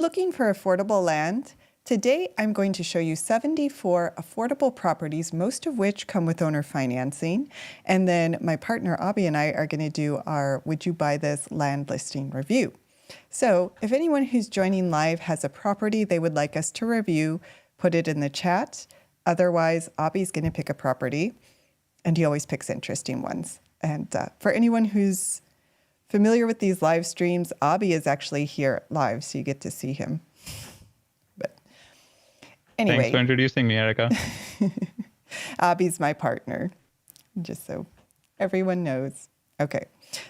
Looking for affordable land? Today, I'm going to show you 74 affordable properties, most of which come with owner financing. And then my partner, Abhi, and I are going to do our Would You Buy This land listing review. So if anyone who's joining live has a property they would like us to review, put it in the chat. Otherwise, Abhi's going to pick a property, and he always picks interesting ones. And for anyone who's familiar with these live streams, Abhi is actually here live, so you get to see him. But anyway. Thanks for introducing me, Erica. Abhi's my partner, just so everyone knows. Okay,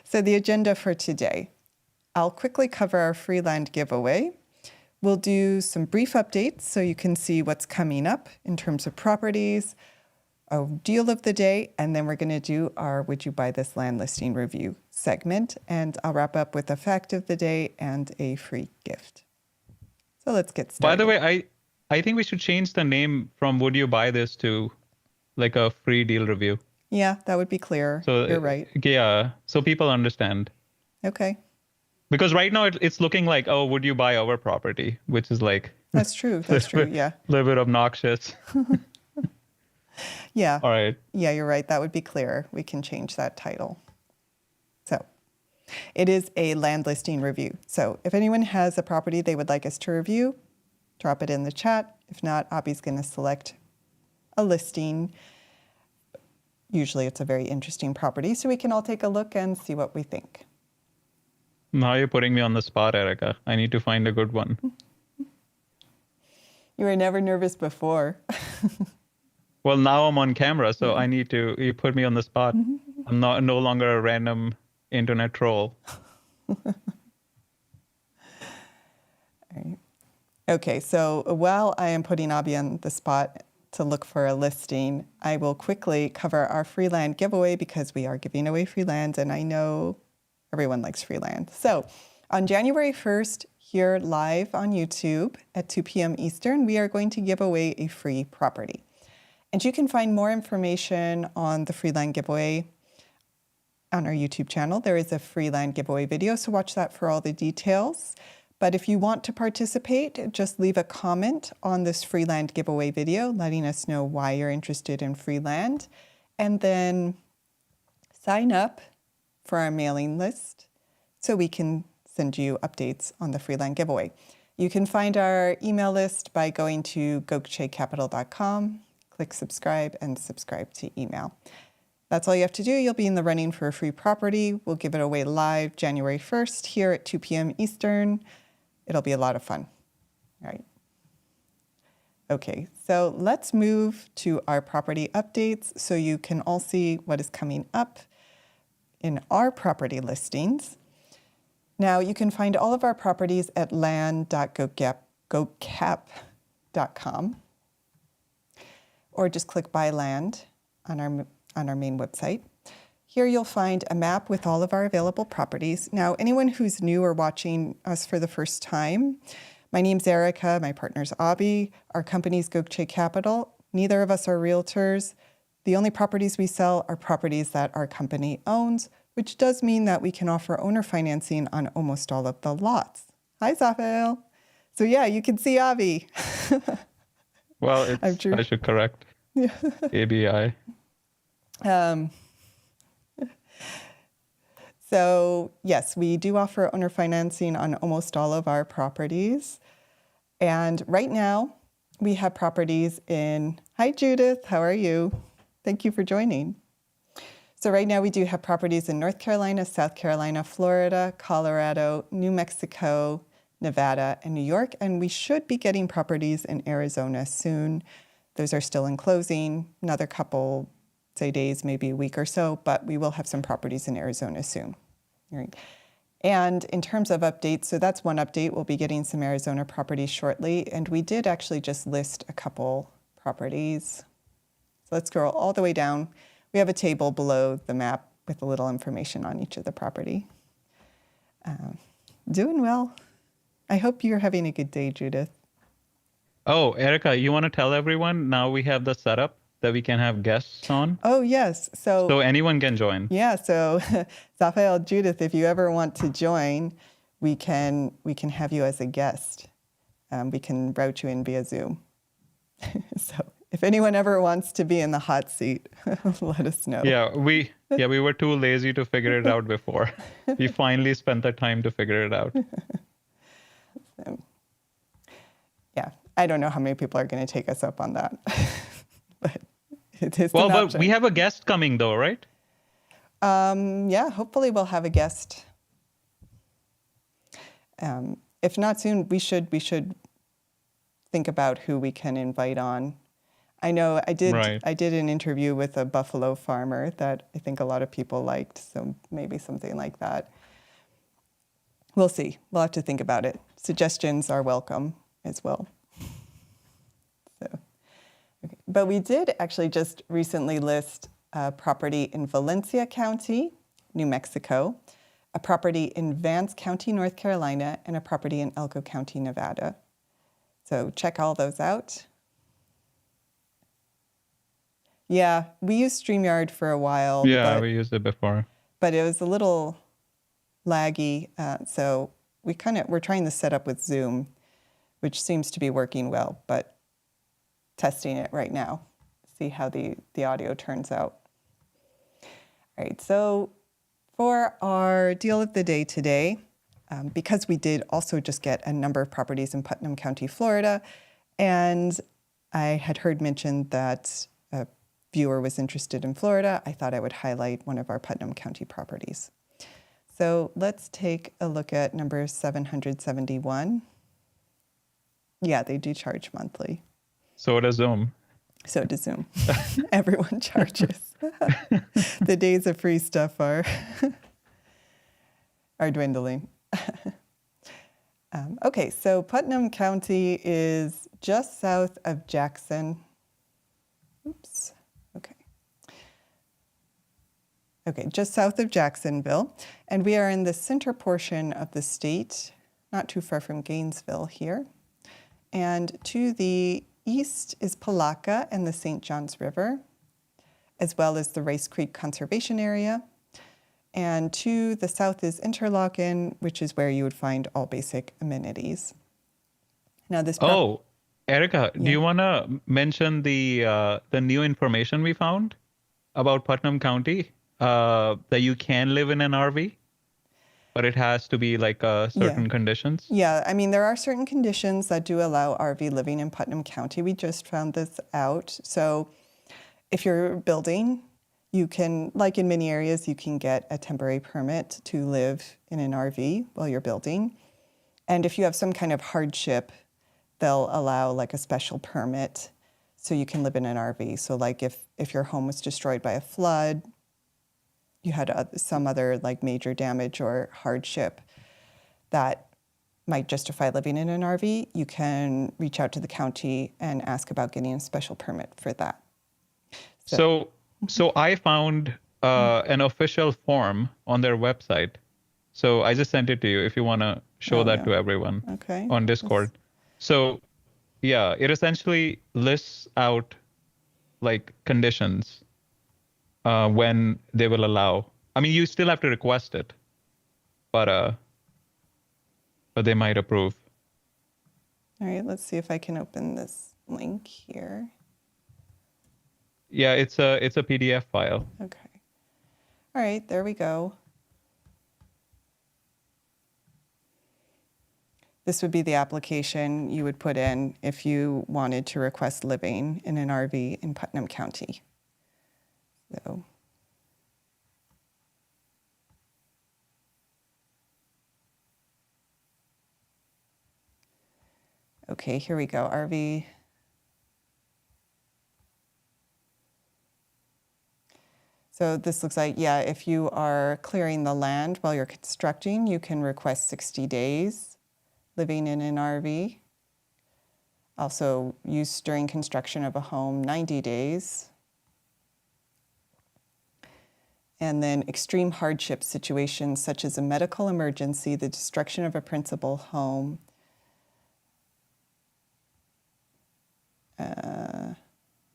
so the agenda for today. I'll quickly cover our free land giveaway. We'll do some brief updates so you can see what's coming up in terms of properties, a deal of the day, and then we're going to do our Would You Buy This land listing review segment, and I'll wrap up with a fact of the day and a free gift. So let's get started. By the way, I think we should change the name from Would You Buy This to like a free deal review. Yeah, that would be clearer. So you're right. Yeah, so people understand. Okay. Because right now it's looking like, oh, would you buy our property? Which is like... That's true. That's true, yeah. A little bit obnoxious. Yeah. All right. Yeah, you're right. That would be clearer. We can change that title. So it is a land listing review. So if anyone has a property they would like us to review, drop it in the chat. If not, Abhi's going to select a listing. Usually it's a very interesting property, so we can all take a look and see what we think. Now you're putting me on the spot, Erica. I need to find a good one. You were never nervous before. Well, now I'm on camera, so I need to, you put me on the spot. I'm no longer a random internet troll. All right. Okay, so while I am putting Abhi on the spot to look for a listing, I will quickly cover our free land giveaway because we are giving away free land, and I know everyone likes free land. So on January 1st, here live on YouTube at 2 p.m. Eastern, we are going to give away a free property. And you can find more information on the free land giveaway on our YouTube channel. There is a free land giveaway video, so watch that for all the details. But if you want to participate, just leave a comment on this free land giveaway video, letting us know why you're interested in free land, and then sign up for our mailing list so we can send you updates on the free land giveaway. You can find our email list by going to gokchecapital.com, click subscribe, and subscribe to email. That's all you have to do. You'll be in the running for a free property. We'll give it away live January 1st here at 2 p.m. Eastern. It'll be a lot of fun. All right. Okay, so let's move to our property updates so you can all see what is coming up in our property listings. Now, you can find all of our properties at land.gocap.com, or just click Buy Land on our main website. Here you'll find a map with all of our available properties. Now, anyone who's new or watching us for the first time, my name's Erica, my partner's Abhi, our company's Gokche Capital. Neither of us are realtors. The only properties we sell are properties that our company owns, which does mean that we can offer owner financing on almost all of the lots. Hi, Zafael. So yeah, you can see Abhi. Well, I should correct. Yeah. ABI. So yes, we do offer owner financing on almost all of our properties. And right now we have properties in, hi Judith, how are you? Thank you for joining. So right now we do have properties in North Carolina, South Carolina, Florida, Colorado, New Mexico, Nevada, and New York. And we should be getting properties in Arizona soon. Those are still in closing, another couple, say days, maybe a week or so, but we will have some properties in Arizona soon. All right. And in terms of updates, so that's one update. We'll be getting some Arizona properties shortly. And we did actually just list a couple properties. So let's scroll all the way down. We have a table below the map with a little information on each of the property. Doing well. I hope you're having a good day, Judith. Oh, Erica, you want to tell everyone now we have the setup that we can have guests on? Oh, yes. So anyone can join. Yeah. So Zafael, Judith, if you ever want to join, we can have you as a guest. we can route you in via Zoom. So if anyone ever wants to be in the hot seat, let us know. Yeah, we were too lazy to figure it out before. We finally spent the time to figure it out. So, yeah, I don't know how many people are going to take us up on that, but it is Well, an but option. we have a guest coming though, right? Yeah, hopefully we'll have a guest. If not soon, we should think about who we can invite on. I know I did Right. an interview with a buffalo farmer that I think a lot of people liked, so maybe something like that. We'll see. We'll have to think about it. Suggestions are welcome as well. So, okay. But we did actually just recently list a property in Valencia County, New Mexico, a property in Vance County, North Carolina, and a property in Elko County, Nevada. So check all those out. Yeah, we used StreamYard for a while, Yeah, we used it before. but it was a little laggy. So we're trying to set up with Zoom, which seems to be working well, but testing it right now, see how the audio turns out. All right, so for our deal of the day today, because we did also just get a number of properties in Putnam County, Florida, and I had heard mentioned that a viewer was interested in Florida, I thought I would highlight one of our Putnam County properties. So let's take a look at number 771. Yeah, they do charge monthly. So does Zoom. So does Zoom. Everyone charges. The days of free stuff are dwindling. Okay, so Putnam County is just south of Jackson. Oops. Okay. Okay, just south of Jacksonville, and we are in the center portion of the state, not too far from Gainesville here. And to the east is Palaca and the St. Johns River, as well as the Rice Creek Conservation Area. And to the south is Interlaken, which is where you would find all basic amenities. Now this Erica, do Yeah. you want to mention the new information we found about Putnam County? That you can live in an RV, but it has to be like certain conditions. Yeah, I mean, there are certain conditions that do allow RV living in Putnam County. We just found this out. So if you're building, you can, like in many areas, you can get a temporary permit to live in an RV while you're building. And if you have some kind of hardship, they'll allow like a special permit so you can live in an RV. So like if your home was destroyed by a flood, you had some other like major damage or hardship that might justify living in an RV, you can reach out to the county and ask about getting a special permit for that. So I found an official form on their website. So I just sent it to you if you want to show that to everyone on Discord. So yeah, it essentially lists out like conditions when they will allow. I mean, you still have to request it, but they might approve. All right, let's see if I can open this link here. Yeah, it's a PDF file. Okay. All right, there we go. This would be the application you would put in if you wanted to request living in an RV in Putnam County. So, okay, here we go, RV. So this looks like, yeah, if you are clearing the land while you're constructing, you can request 60 days living in an RV. Also, use during construction of a home, 90 days. And then extreme hardship situations such as a medical emergency, the destruction of a principal home,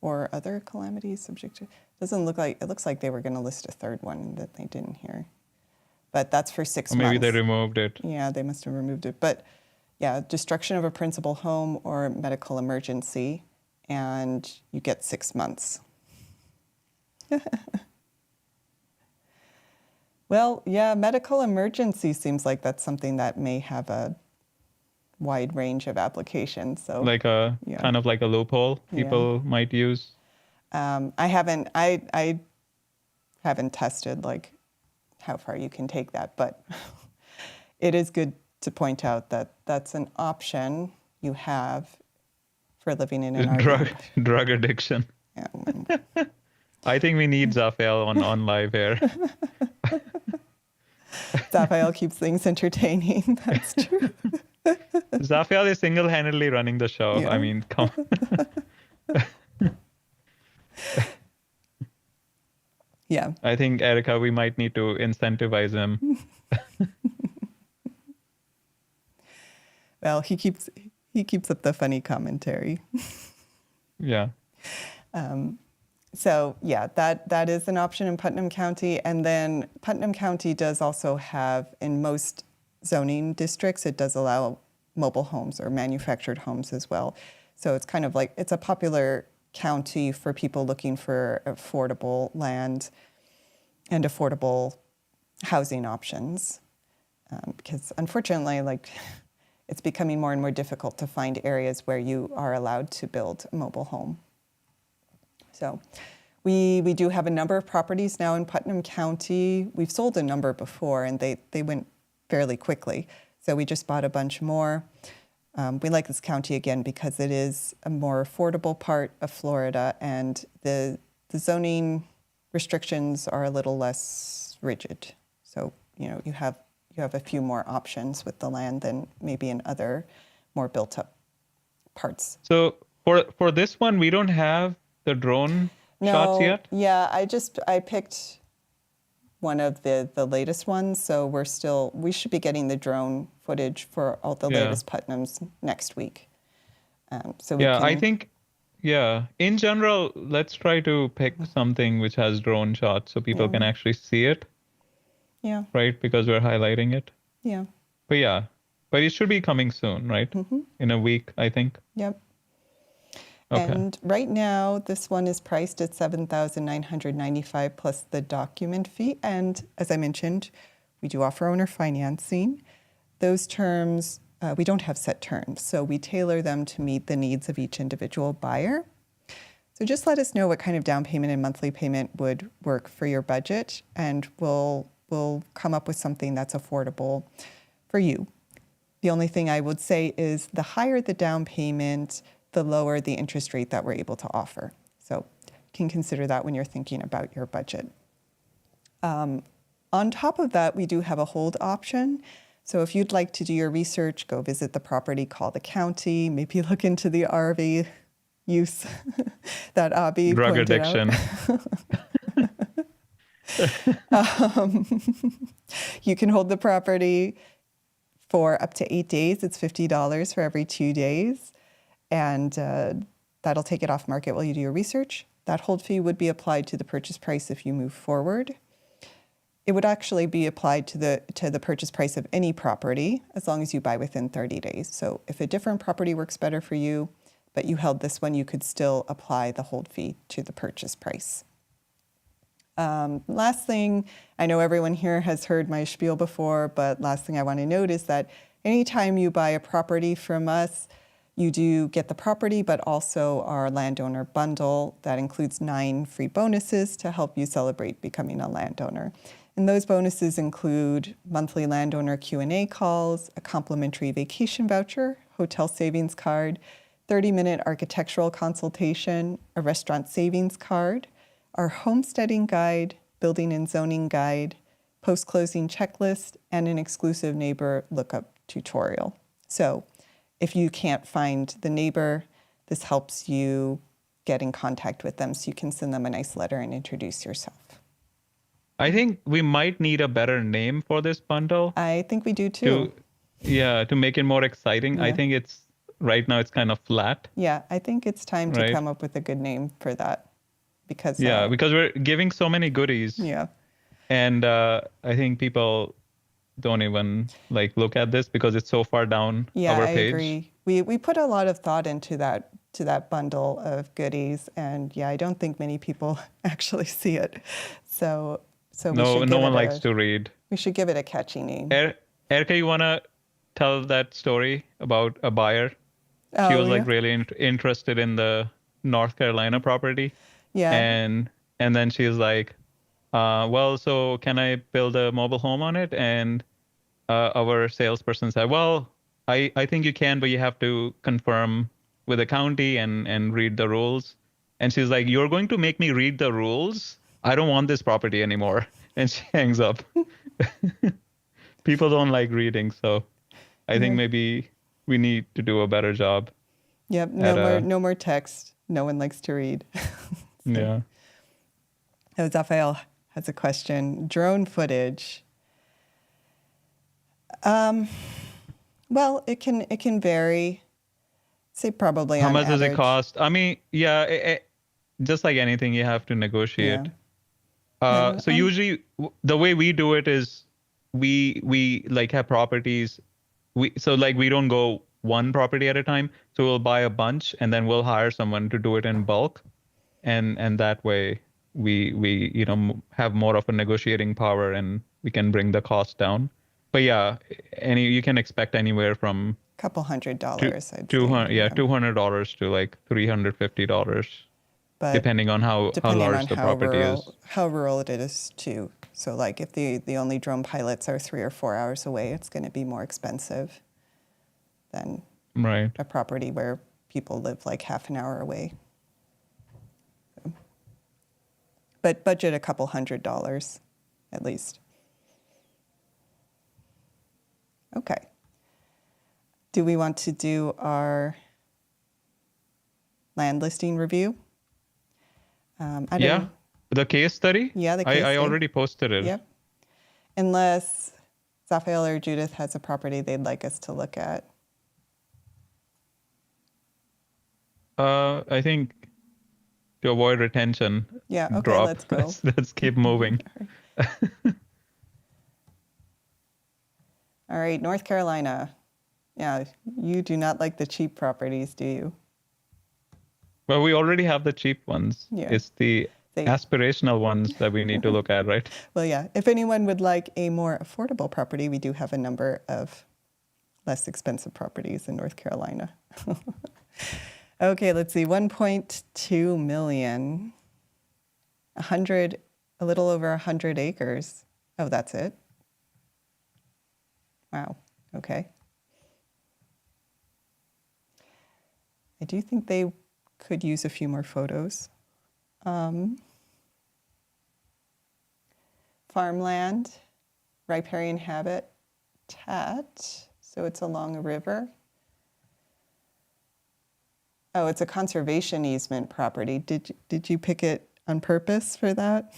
or other calamities subject to. Doesn't look like, it looks like they were going to list a third one that they didn't here. But that's for 6 months. Maybe they removed it. Yeah, they must have removed it. But Yeah, destruction of a principal home or medical emergency, and you get 6 months. Well, yeah, medical emergency seems like that's something that may have a wide range of applications. So like a kind of like a loophole people might use. I haven't tested like how far you can take that, but it is good to point out that that's an option you have for living in an RV. Drug addiction. Yeah. I think we need Zaphael on live here. Zaphael keeps things entertaining. That's true. Zaphael is single-handedly running the show. Yeah. I mean, come on. Yeah. I think, Erica, we might need to incentivize him. Well, he keeps up the funny commentary. Yeah. So yeah, that is an option in Putnam County. And then Putnam County does also have, in most zoning districts, it does allow mobile homes or manufactured homes as well. So it's kind of like, it's a popular county for people looking for affordable land and affordable housing options. Because unfortunately, like, it's becoming more and more difficult to find areas where you are allowed to build a mobile home. So we do have a number of properties now in Putnam County. We've sold a number before, and they went fairly quickly. So we just bought a bunch more. We like this county, again, because it is a more affordable part of Florida, and the zoning restrictions are a little less rigid. So, you know, you have a few more options with the land than maybe in other more built-up parts. So for this one, we don't have the drone shots yet? Yeah, I picked one of the latest ones, so we should be getting the drone footage for all the latest Putnams next week. I think, in general, let's try to pick something which has drone shots so people can actually see it. Yeah. Right, because we're highlighting it. Yeah. But it should be coming soon, right? Mm-hmm. In a week, I think. Yep. Okay. And right now, this one is priced at $7,995 plus the document fee. And as I mentioned, we do offer owner financing. Those terms, we don't have set terms, so we tailor them to meet the needs of each individual buyer. So just let us know what kind of down payment and monthly payment would work for your budget, and we'll come up with something that's affordable for you. The only thing I would say is the higher the down payment, the lower the interest rate that we're able to offer. So you can consider that when you're thinking about your budget. On top of that, we do have a hold option. So if you'd like to do your research, go visit the property, call the county, maybe look into the RV use that Abhi drug pointed addiction. You can hold the property for up to 8 days. It's $50 for every 2 days. And that'll take it off market while you do your research. That hold fee would be applied to the purchase price if you move forward. It would actually be applied to the purchase price of any property as long as you buy within 30 days. So if a different property works better for you, but you held this one, you could still apply the hold fee to the purchase price. Last thing, I know everyone here has heard my spiel before, but last thing I want to note is that anytime you buy a property from us, you do get the property, but also our landowner bundle that includes 9 free bonuses to help you celebrate becoming a landowner. And those bonuses include monthly landowner Q&A calls, a complimentary vacation voucher, hotel savings card, 30-minute architectural consultation, a restaurant savings card, our homesteading guide, building and zoning guide, post-closing checklist, and an exclusive neighbor lookup tutorial. So if you can't find the neighbor, this helps you get in contact with them so you can send them a nice letter and introduce yourself. I think we might need a better name for this bundle. I think we do too. To make it more exciting. Yeah. I think right now it's kind of flat. Yeah, I think it's time to come up with a good name for that. Because we're giving so many goodies. Yeah. And I think people don't even like look at this because it's so far down Yeah, our I page. agree. We put a lot of thought into that bundle of goodies, and yeah, I don't think many people actually see it. So we should No give one it likes to read. we should give it a catchy name. Erica, you wanna tell that story about a buyer? She Oh was like yeah, really interested in the North Carolina property, yeah. and then she's like, well, so can I build a mobile home on it? And our salesperson said, well, I think you can, but you have to confirm with the county and read the rules. And she's like, you're going to make me read the rules? I don't want this property anymore. And she hangs up. People don't like reading, so I think Yeah. maybe we need to do a better job. Yep. No more text. No one likes to read. Yeah. Oh, Raphael has a question. Drone footage. Well, it can vary. Say probably How on much does it average. cost? I mean, yeah, just like anything, you have to negotiate. Yeah. So usually the way we do it is we like have properties. So like we don't go one property at a time. So we'll buy a bunch and then we'll hire someone to do it in bulk. And that way we have more of a negotiating power and we can bring the cost down. But yeah, you can expect anywhere from couple $100, I'd $200, say. yeah, $200 to like $350, but depending on how large on the property is. how rural it is too. So like if the only drone pilots are 3 or 4 hours away, it's going to be more expensive than Right. a property where people live like half an hour away. But budget a couple $100 at least. Okay. Do we want to do our land listing review? The case study? Yeah, the case study. I already posted it. Yep. Unless Raphael or Judith has a property they'd like us to look at. I think to avoid retention. Yeah, okay, drop. let's go. Let's keep moving. All right, North Carolina. Yeah, you do not like the cheap properties, do you? Well, we already have the cheap ones. Yeah. It's the aspirational ones that we need to look at, right? Well, yeah. If anyone would like a more affordable property, we do have a number of less expensive properties in North Carolina. Okay, let's see. 1.2 million. A little over 100 acres. Oh, that's it. Wow. Okay. I do think they could use a few more photos. Farmland, riparian habitat, so it's along a river. Oh, it's a conservation easement property. Did you pick it on purpose for that?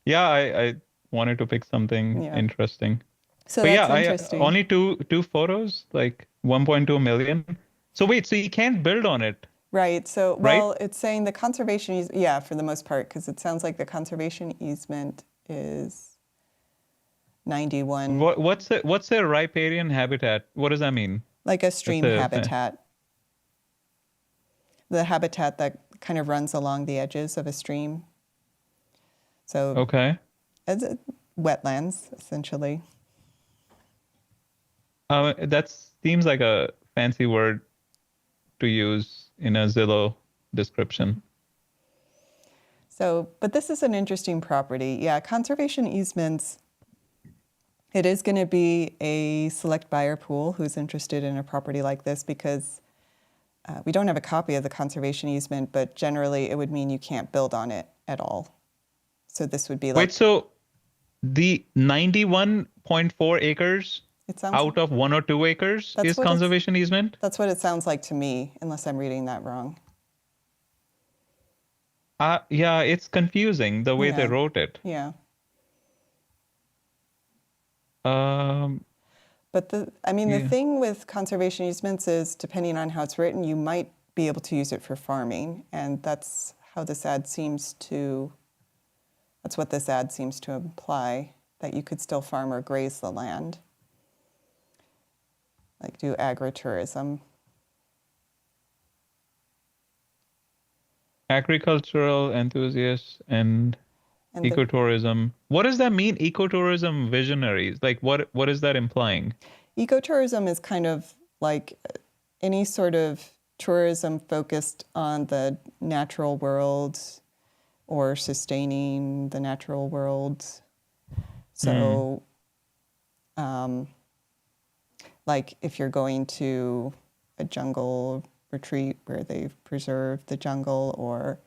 Yeah, I wanted to pick something interesting. So but that's interesting. Only two photos, like 1.2 million. So wait, so you can't build on it? Right. So, well, it's saying the conservation easement, yeah, for the most part, because it sounds like the conservation easement is 91. What's a riparian habitat? What does that mean? Like a stream habitat. The habitat that kind of runs along the edges of a stream. So, okay. It's wetlands, essentially. That seems like a fancy word to use in a Zillow description. So, but this is an interesting property. Yeah, conservation easements, it is going to be a select buyer pool who's interested in a property like this because we don't have a copy of the conservation easement, but generally it would mean you can't build on it at all. So this would be like... Wait, so the 91.4 acres out of 1 or 2 acres is conservation easement? That's what it sounds like to me, unless I'm reading that wrong. Yeah, it's confusing the way they wrote it. Yeah. But the thing with conservation easements is, depending on how it's written, you might be able to use it for farming, and that's how this ad seems to. That's what this ad seems to imply. that you could still farm or graze the land, like do agritourism. Agricultural enthusiasts and ecotourism. What does that mean? Ecotourism visionaries. Like what is that implying? Ecotourism is kind of like any sort of tourism focused on the natural world or sustaining the natural world. So, like if you're going to a jungle retreat where they've preserved the jungle, or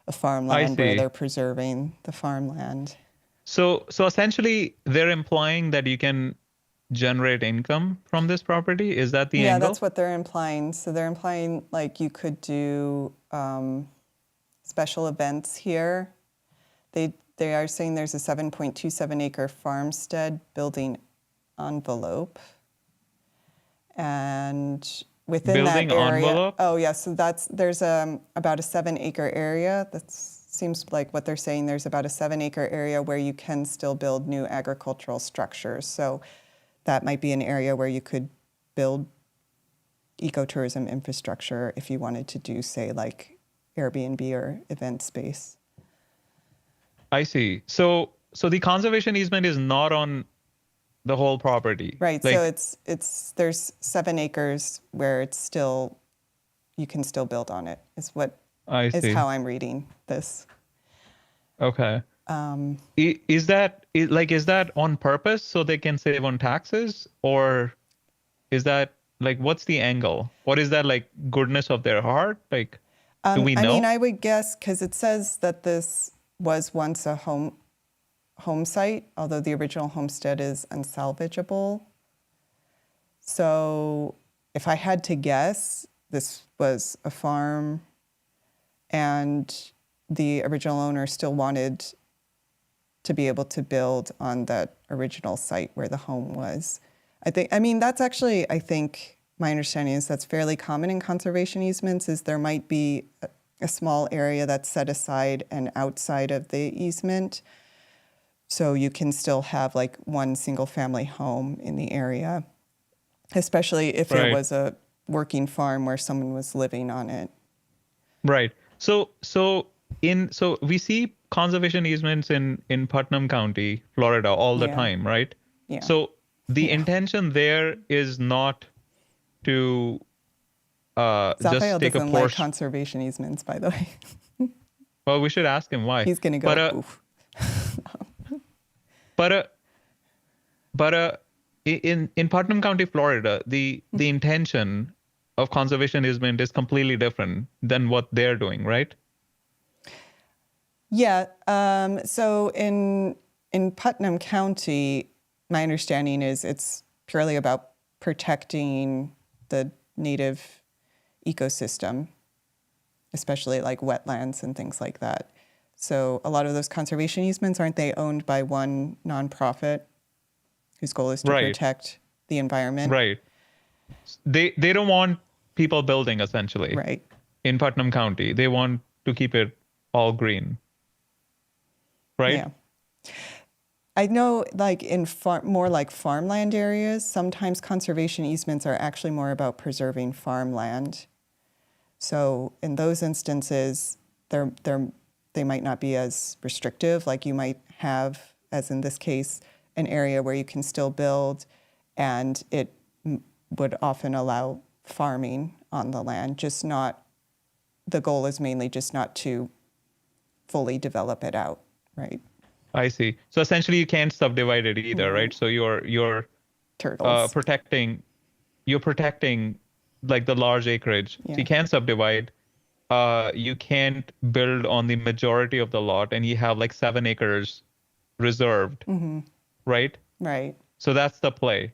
a farmland where they're preserving the farmland. So essentially, they're implying that you can generate income from this property. Is that the angle? Yeah, that's what they're implying. So they're implying like you could do special events here. They are saying there's a 7.27 acre farmstead building envelope, and within building that area, envelope? Oh yeah, so there's about a 7 acre area. That seems like what they're saying. There's about a 7 acre area where you can still build new agricultural structures. So that might be an area where you could build ecotourism infrastructure if you wanted to do, say, like Airbnb or event space. I see. So the conservation easement is not on the whole property. Right. Like, so there's 7 acres where it's still, you can still build on it. Is how I'm reading this. Okay. Is that on purpose so they can save on taxes, or is that like, what's the angle? What is that, like, goodness of their heart? Like, do we know? I mean, I would guess, because it says that this was once a home site, although the original homestead is unsalvageable. So if I had to guess, this was a farm and the original owner still wanted to be able to build on that original site where the home was. I think my understanding is that's fairly common in conservation easements, is there might be a small area that's set aside and outside of the easement. So you can still have like one single family home in the area, especially if it was a working farm where someone was living on it. Right. So we see conservation easements in Putnam County, Florida all the time, right? Yeah. So the intention there is not to just take a portion. Doesn't like conservation easements, by the way. Well, we should ask him why. He's going to go, oof. But in Putnam County, Florida, the intention of conservation easement is completely different than what they're doing, right? Yeah. So in Putnam County, my understanding is it's purely about protecting the native ecosystem, especially like wetlands and things like that. So a lot of those conservation easements, aren't they owned by one nonprofit whose goal is to protect the environment? Right. They don't want people building, essentially. Right. In Putnam County, they want to keep it all green. Right? Yeah. I know, like in more like farmland areas, sometimes conservation easements are actually more about preserving farmland. So in those instances, they might not be as restrictive. Like you might have, as in this case, an area where you can still build, and it would often allow farming on the land. The goal is mainly just not to fully develop it out, right? I see. So essentially, you can't subdivide it either, right? So you're turtles protecting like the large acreage. Yeah. So you can't subdivide. You can't build on the majority of the lot, and you have like 7 acres reserved, right? Right. So that's the play.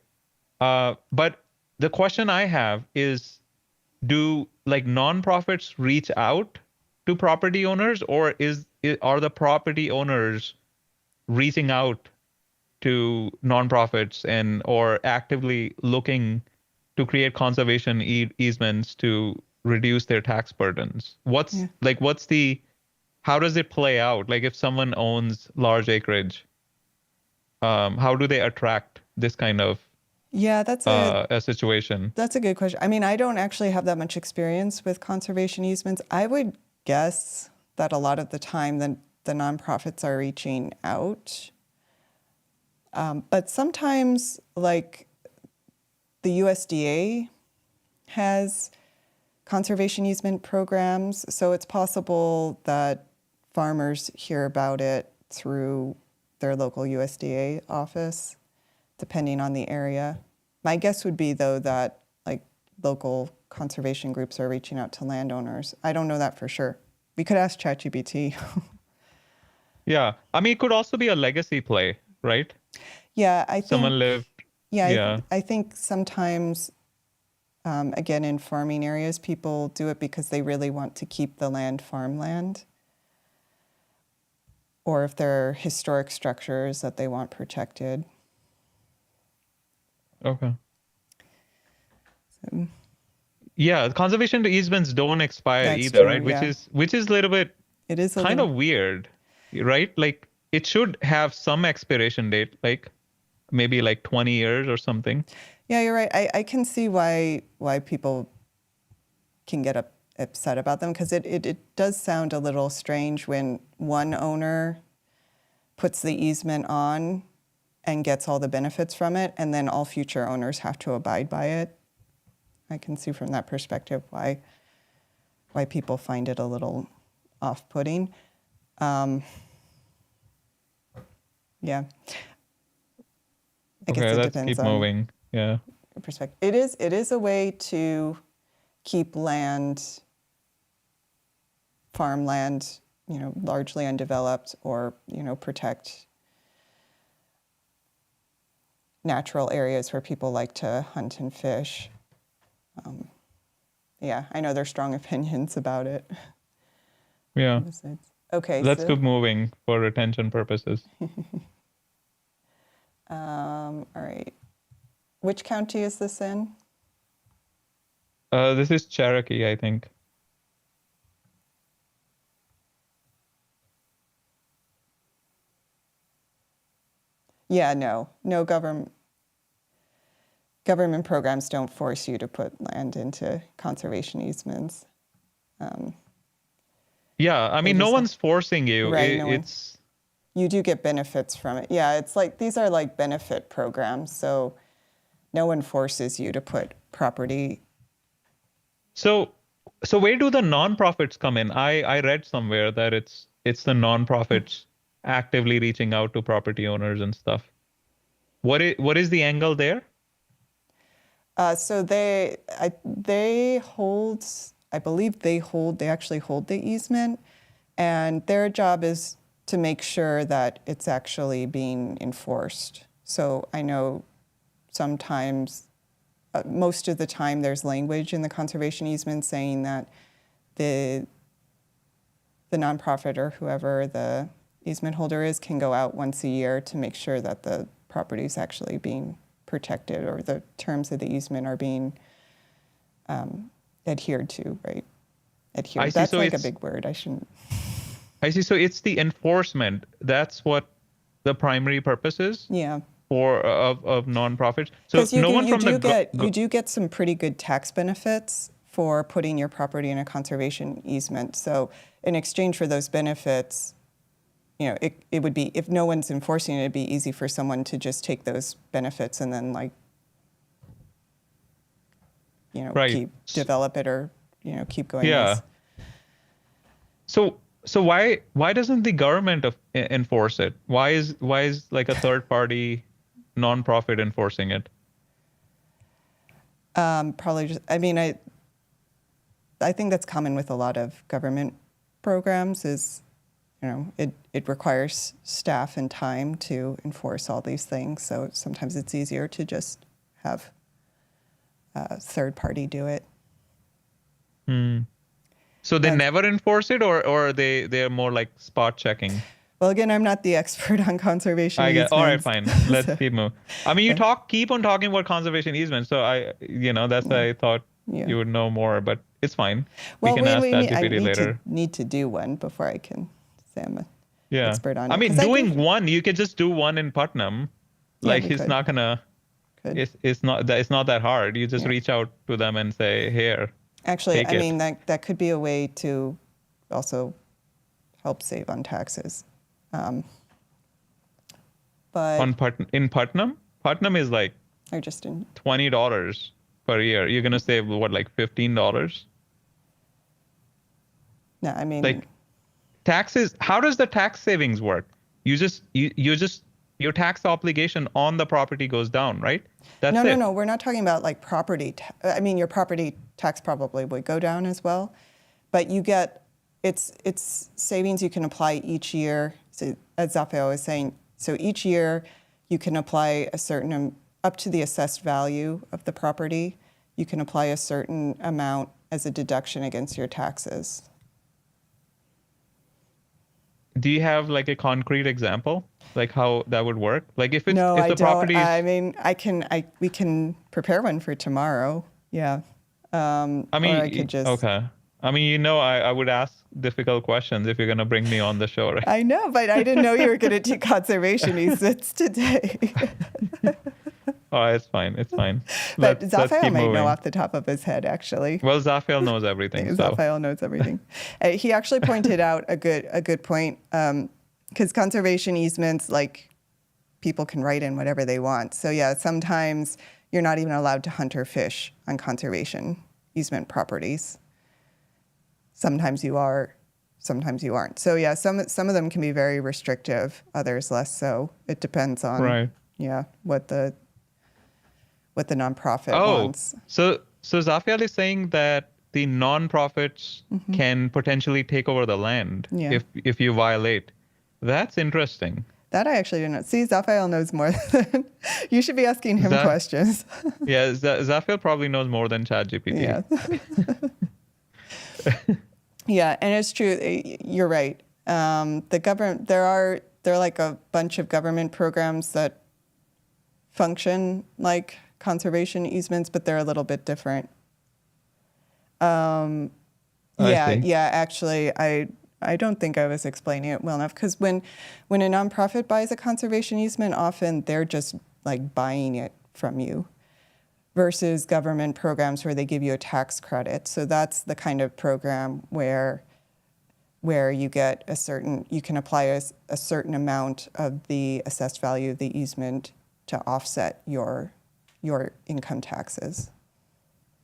But the question I have is, do like nonprofits reach out to property owners, or are the property owners reaching out to nonprofits or actively looking to create conservation easements to reduce their tax burdens? How does it play out? Like if someone owns large acreage, how do they attract this kind of that's a situation? That's a good question. I mean, I don't actually have that much experience with conservation easements. I would guess that a lot of the time the nonprofits are reaching out. But sometimes, like the USDA has conservation easement programs, so it's possible that farmers hear about it through their local USDA office, depending on the area. My guess would be, though, that like local conservation groups are reaching out to landowners. I don't know that for sure. We could ask ChatGPT. Yeah. I mean, it could also be a legacy play, right? Yeah, I think someone lived. Yeah, I think sometimes, again, in farming areas, people do it because they really want to keep the land farmland, or if there are historic structures that they want protected. Okay. Yeah, conservation easements don't expire either, true, right? Which is a little bit it is kind of weird, right? Like it should have some expiration date, like maybe like 20 years or something. Yeah, you're right. I can see why people can get upset about them, because it does sound a little strange when one owner puts the easement on and gets all the benefits from it, and then all future owners have to abide by it. I can see from that perspective why people find it a little off-putting. Yeah. I guess it let's depends keep moving. Yeah. Perspective. It is a way to keep farmland, largely undeveloped, or protect natural areas where people like to hunt and fish. Yeah, I know there's strong opinions about it. Yeah. Okay. Let's keep moving for retention purposes. All right. Which county is this in? This is Cherokee, I think. Yeah, no government programs don't force you to put land into conservation easements. Yeah, I mean, no one's forcing you. Right, you do get benefits from it. Yeah, it's like these are like benefit programs, so no one forces you to put property. So where do the nonprofits come in? I read somewhere that it's the nonprofits actively reaching out to property owners and stuff. What is the angle there? So they hold, I believe they actually hold the easement, and their job is to make sure that it's actually being enforced. So I know sometimes, most of the time, there's language in the conservation easement saying that the nonprofit or whoever the easement holder is can go out once a year to make sure that the property is actually being protected, or the terms of the easement are being adhered to, right? Adhered. That's like a big word. I shouldn't. I see. So it's the enforcement. That's what the primary purpose is. Yeah. Of nonprofits. So you do get some pretty good tax benefits for putting your property in a conservation easement. So in exchange for those benefits, it would be, if no one's enforcing it, it'd be easy for someone to just take those benefits and then develop it, or keep going. Yeah. So why doesn't the government enforce it? Why is like a third party nonprofit enforcing it? Probably just, I mean, I think that's common with a lot of government programs is, it requires staff and time to enforce all these things. So sometimes it's easier to just have a third party do it. So they never enforce it, or they're more like spot checking? Well, again, I'm not the expert on conservation easements. All right, fine. Let's keep moving. I mean, you keep on talking about conservation easements, so that's why I thought you would know more, but it's fine. Well, we can ask ChatGPT later. Need to do one before I can say Yeah. expert on I it. mean, doing one, you could just do one in Putnam. Like he's not gonna. It's not that hard. You just reach out to them and say, "Here, actually, take I it." mean that could be a way to also help save on taxes. But in Putnam is like I just didn't. $20 per year. You're gonna save what, like $15? No, I mean, like taxes. How does the tax savings work? You just your tax obligation on the property goes down, right? That's it. No. We're not talking about like property. I mean, your property tax probably would go down as well, but you get it's savings you can apply each year. So as Zafael was saying, so each year you can apply a certain up to the assessed value of the property. You can apply a certain amount as a deduction against your taxes. Do you have like a concrete example, like how that would work? Like if it's No, if I the don't. property. I mean, we can prepare one for tomorrow. Yeah. I mean, or I could just. Okay. I mean, I would ask difficult questions if you're gonna bring me on the show, right? I know, but I didn't know you were going to do conservation easements today. Oh, it's fine. It's fine. But let's Zafael keep might moving. know off the top of his head, actually. Well, Zafael knows everything. Zafael knows everything. He actually pointed out a good point, because conservation easements, like, people can write in whatever they want. So yeah, sometimes you're not even allowed to hunt or fish on conservation easement properties. Sometimes you are, sometimes you aren't. So yeah, some of them can be very restrictive, others less so. It depends on what the nonprofit wants. So Zafael is saying that the nonprofits can potentially take over the land if you violate. That's interesting. That I actually didn't know. See, Zafael knows more than you should be asking him questions. Yeah, Zafael probably knows more than ChatGPT. Yeah. Yeah, and it's true. You're right. The government, there are like a bunch of government programs that function like conservation easements, but they're a little bit different. Actually, I don't think I was explaining it well enough, because when a nonprofit buys a conservation easement, often they're just like buying it from you, versus government programs where they give you a tax credit. So that's the kind of program where you get you can apply a certain amount of the assessed value of the easement to offset your income taxes.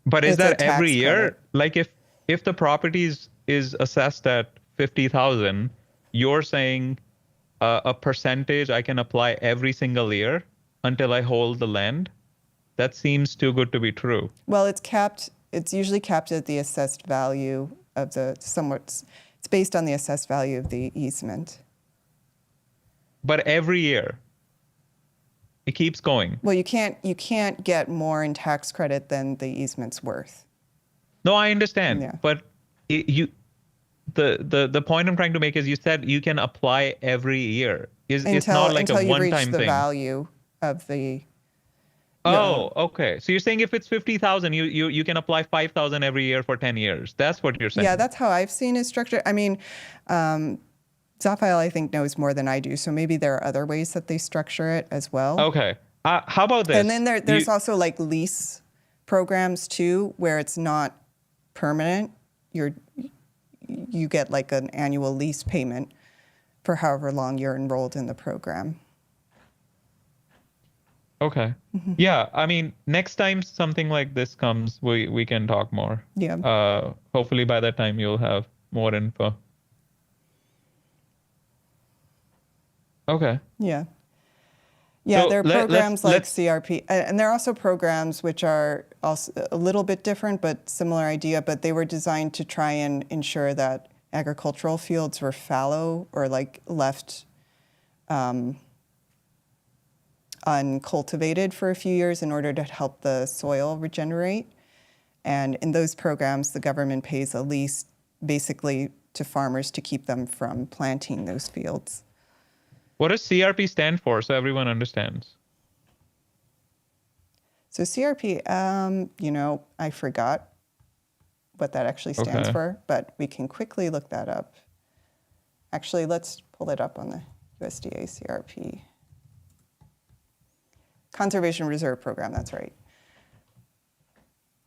But is that every year? Like if the property is assessed at 50,000, you're saying a percentage I can apply every single year until I hold the land? That seems too good to be true. Well, it's capped. It's usually capped at the assessed value of it's based on the assessed value of the easement. But every year, it keeps going. Well, you can't get more in tax credit than the easement's worth. No, I understand. Yeah. But the point I'm trying to make is you said you can apply every year. It's not like a one-time thing. Until you reach the value of the. Okay. So you're saying if it's 50,000, you can apply 5,000 every year for 10 years. That's what you're saying. Yeah, that's how I've seen it structured. I mean, Zafael, I think, knows more than I do, so maybe there are other ways that they structure it as well. Okay. How about this? And then there's also like lease programs too, where it's not permanent. You get like an annual lease payment for however long you're enrolled in the program. Okay. Mm-hmm. Yeah, I mean, next time something like this comes, we can talk more. Yeah. Hopefully by that time you'll have more info. Okay. Yeah. Yeah, so there are programs like CRP, and there are also programs which are also a little bit different, but similar idea, but they were designed to try and ensure that agricultural fields were fallow or like left uncultivated for a few years in order to help the soil regenerate. And in those programs, the government pays a lease basically to farmers to keep them from planting those fields. What does CRP stand for, so everyone understands? So CRP, I forgot what that actually stands for, but we can quickly look that up. Actually, let's pull pull it up on the USDA CRP. Conservation Reserve Program, that's right.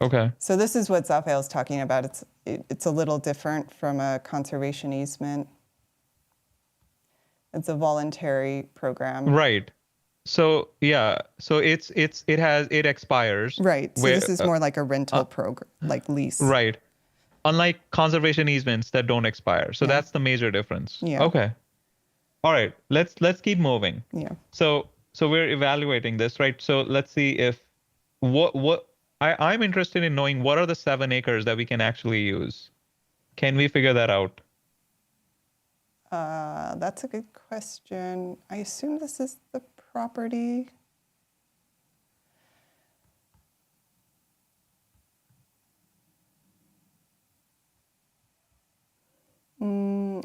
Okay. So this is what Zaphael's talking about. It's a little different from a conservation easement. It's a voluntary program. Right. So yeah, so it expires. Right. So this is more like a rental program, like lease. Right. Unlike conservation easements that don't expire. So that's the major difference. Yeah. Okay. All right. Let's keep moving. Yeah. So we're evaluating this, right? So let's see if I'm interested in knowing what are the 7 acres that we can actually use. Can we figure that out? That's a good question. I assume this is the property.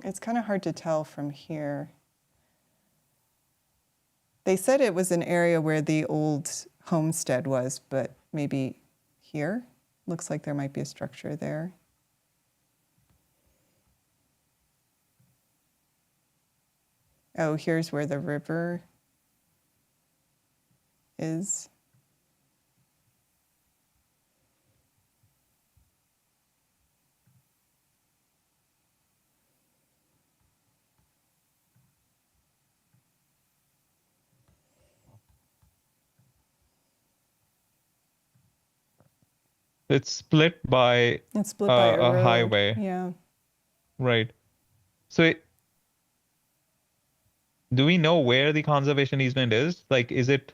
It's kind of hard to tell from here. They said it was an area where the old homestead was, but maybe here? Looks like there might be a structure there. Oh, here's where the river is. It's split by a highway. Yeah. Right. So do we know where the conservation easement is? Like, is it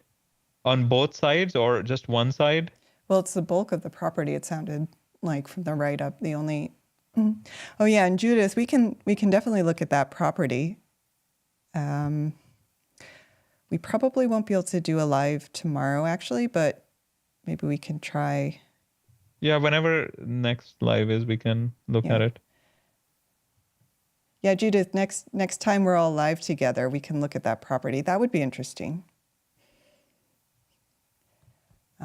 on both sides or just one side? Well, it's the bulk of the property, it sounded like, from the write-up. The only... Oh, yeah, and Judith, we can definitely look at that property. We probably won't be able to do a live tomorrow, actually, but maybe we can try... Yeah, whenever next live is, we can look at it. Yeah, Judith, next time we're all live together, we can look at that property. That would be interesting.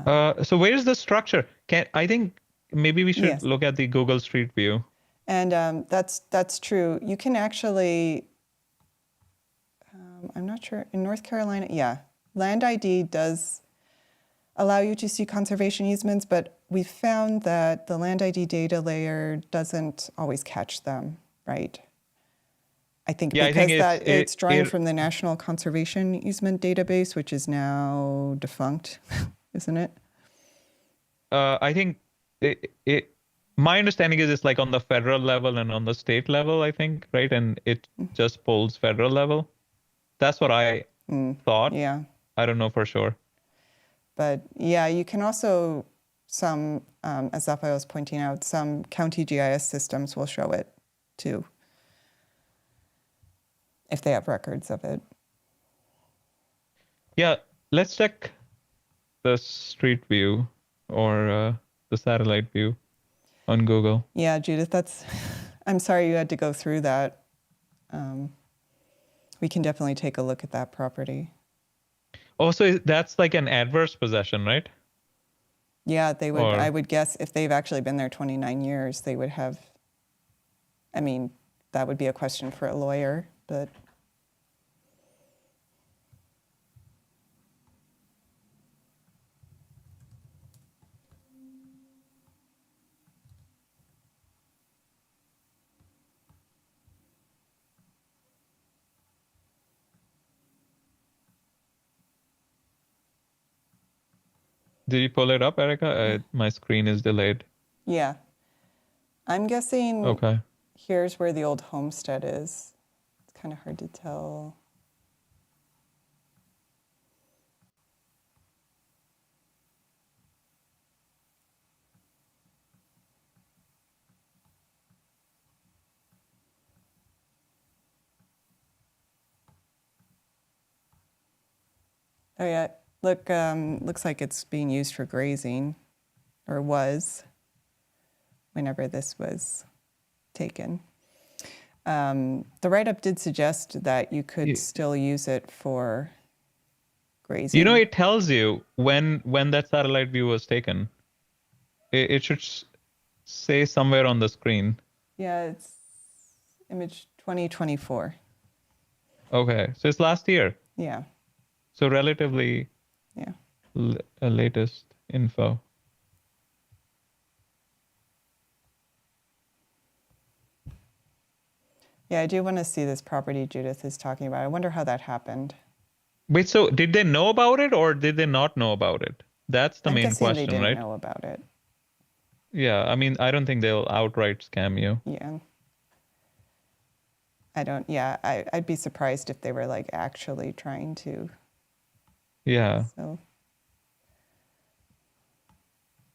So where's the structure? I think maybe we should look at the Google Street View. And that's true. You can actually, I'm not sure, in North Carolina, yeah, Land ID does allow you to see conservation easements, but we found that the Land ID data layer doesn't always catch them, right? I think it's drawing from the National Conservation Easement Database, which is now defunct, isn't it? I think my understanding is it's like on the federal level and on the state level, I think, right? And it just pulls federal level. That's what I thought. Yeah. I don't know for sure. But yeah, you can also, as Zaphael was pointing out, some county GIS systems will show it too, if they have records of it. Yeah, let's check the street view or the satellite view on Google. Yeah, Judith, I'm sorry you had to go through that. We can definitely take a look at that property. Oh, so that's like an adverse possession, right? Yeah, they would. I would guess if they've actually been there 29 years, they would have. I mean, that would be a question for a lawyer, but. Did you pull it up, Erica? My screen is delayed. Yeah. I'm guessing okay. Here's where the old homestead is. It's kind of hard to tell. Oh, yeah. Look, looks like it's being used for grazing, or was, whenever this was taken. The write-up did suggest that you could still use it for grazing. You know, it tells you when that satellite view was taken. It should say somewhere on the screen. Yeah, it's image 2024. Okay, so it's last year. Yeah. So relatively Yeah. latest info. Yeah, I do want to see this property Judith is talking about. I wonder how that happened. Wait, so did they know about it or did they not know about it? That's the I'm main guessing they question, didn't right? know about it. Yeah, I mean, I don't think they'll outright scam you. Yeah. I'd be surprised if they were like actually trying to. Yeah. So.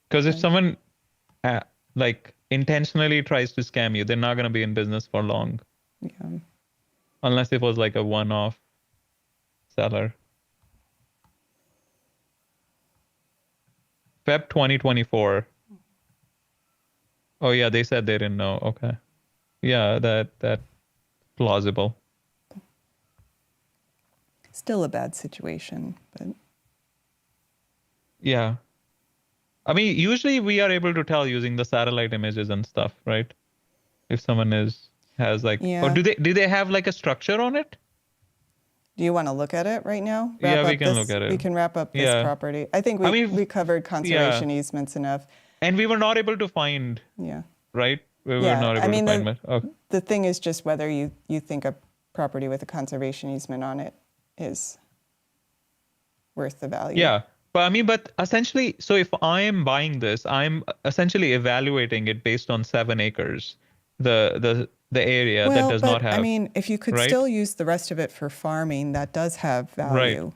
Because if someone like intentionally tries to scam you, they're not going to be in business for long. Yeah. Unless it was like a one-off seller. Feb 2024. Oh yeah, they said they didn't know. Okay. Yeah, that plausible. Still a bad situation, but yeah. I mean, usually we are able to tell using the satellite images and stuff, right? If someone has like, or do they have like a structure on it? Do you want to look at it right now? We can look at it. We can wrap up this property. I think we covered conservation easements enough. And we were not able to find. Yeah. Right? We were not able to find much. Okay. The thing is just whether you think a property with a conservation easement on it is worth the value. Yeah. But essentially, so if I am buying this, I'm essentially evaluating it based on 7 acres, the area that does not have. I mean, if you could still use the rest of it for farming, that does have value. Right.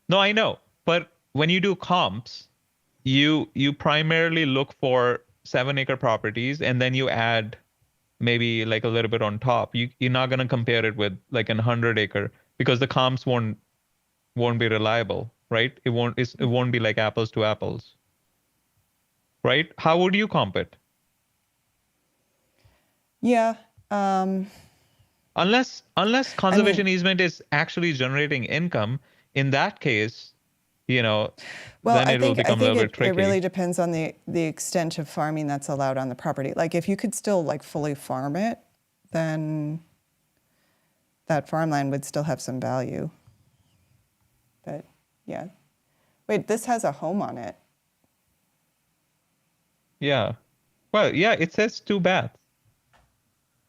No, I know. But when you do comps, you primarily look for 7-acre properties, and then you add maybe like a little bit on top. You're not going to compare it with like an 100-acre because the comps won't be reliable, right? It won't be like apples to apples, right? How would you comp it? Yeah. Unless conservation easement is actually generating income, in that case, then it will become a little bit tricky. It really depends on the extent of farming that's allowed on the property. Like if you could still like fully farm it, then that farmland would still have some value. But yeah. Wait, this has a home on it. Yeah. Well, yeah, it says 2 baths.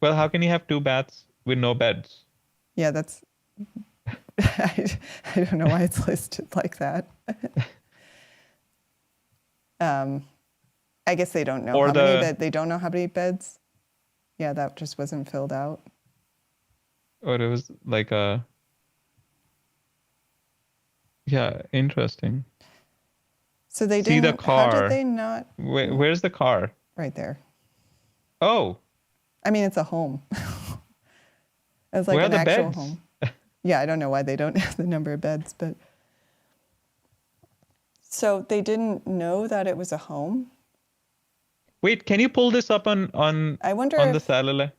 Well, how can you have 2 baths with no beds? Yeah, that's I don't know why it's listed like that. I guess they don't know they don't know how many beds. Yeah, that just wasn't filled out. Or it was like interesting. So they didn't. See the car. How did they not? Where's the car? Right there. Oh. I mean, it's a home. It's like an actual home. Yeah, I don't know why they don't have the number of beds, but so they didn't know that it was a home. Wait, can you pull this up on I wonder on the satellite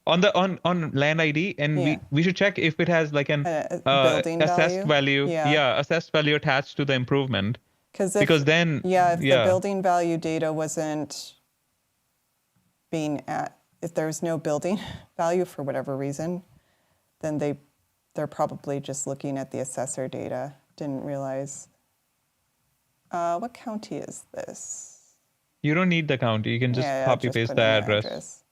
on Land ID, and we should check if it has like an building assessed value. Yeah, assessed value attached to the improvement. Because then if the building value data wasn't if there was no building value for whatever reason, then they're probably just looking at the assessor data. Didn't realize. What county is this? You don't need the county. You can just copy paste the address.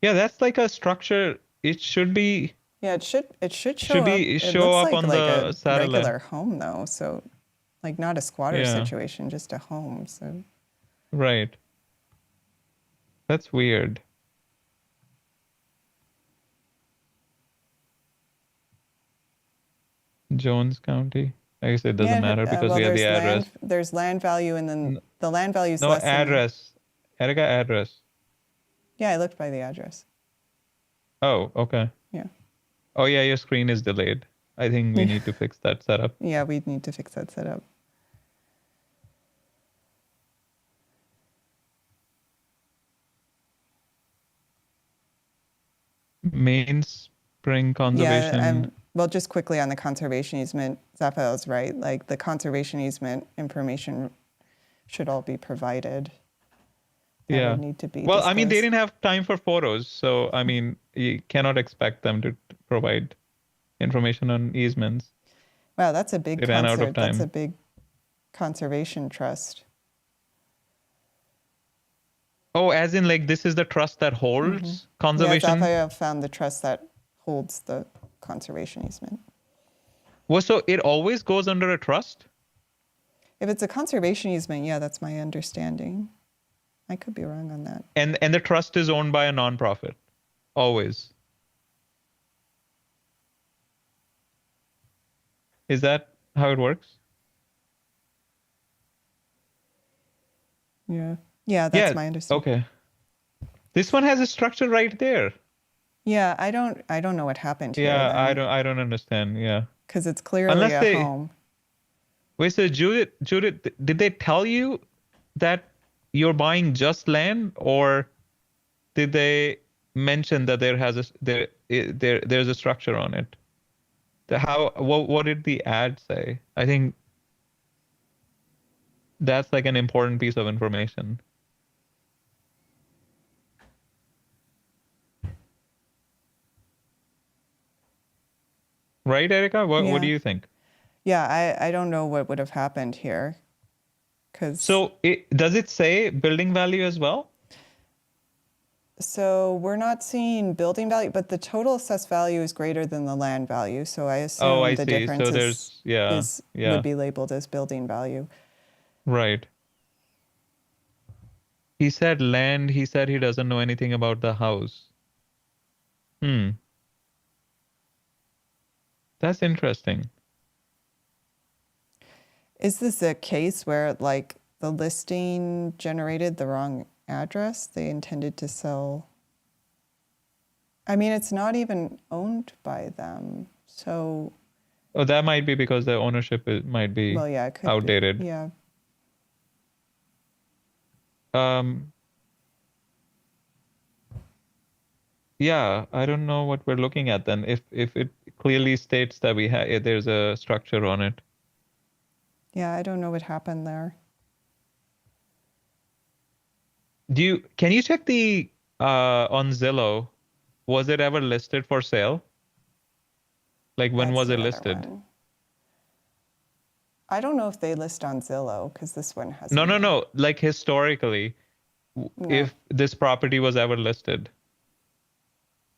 Yeah, that's like a structure. It should be. Yeah, it should show up on the satellite. Regular home though, so like not a squatter situation, just a home. So. Right. That's weird. Jones County. I guess it doesn't matter because we have the address. There's land value, and then the land value is less. No address. Erica, address. Yeah, I looked by the address. Oh, okay. Yeah. Oh yeah, your screen is delayed. I think we need to fix that setup. Yeah, we need to fix that setup. Mainspring conservation. Yeah, well, just quickly on the conservation easement, Zaphael's right. Like the conservation easement information should all be provided. that would need to be Well, I mean, they disclosed. didn't have time for photos, so I mean, you cannot expect them to provide information on easements. Wow, that's a big They ran out of That's a time. big conservation trust. Oh, as in like this is the trust that holds Yeah, conservation? Zaphael found the trust that holds the conservation easement. Well, so it always goes under a trust? If it's a conservation easement, yeah, that's my understanding. I could be wrong on that. And the trust is owned by a nonprofit, always. Is that how it works? Yeah. Yeah, that's my understanding. Okay. This one has a structure right there. Yeah, I don't know what happened here. Yeah, then. I don't understand. Yeah. Because it's clearly a home. Wait, so Judith, did they tell you that you're buying just land, or did they mention that there's a structure on it? What did the ad say? I think that's like an important piece of information. Right, Erica? What do you think? Yeah, I don't know what would have happened here. So does it say building value as well? So we're not seeing building value, but the total assessed value is greater than the land value. So I assume the difference would be labeled as building value. Right. He said land. He said he doesn't know anything about the house. That's interesting. Is this a case where like the listing generated the wrong address? They intended to sell. I mean, it's not even owned by them. So. Oh, that might be because the ownership might be outdated. Be. Yeah. Yeah, I don't know what we're looking at then. If it clearly states that there's a structure on it. Yeah, I don't know what happened there. Can you check the on Zillow? Was it ever listed for sale? Like when was it listed? I don't know if they list on Zillow because this one has. No. Like historically, if this property was ever listed.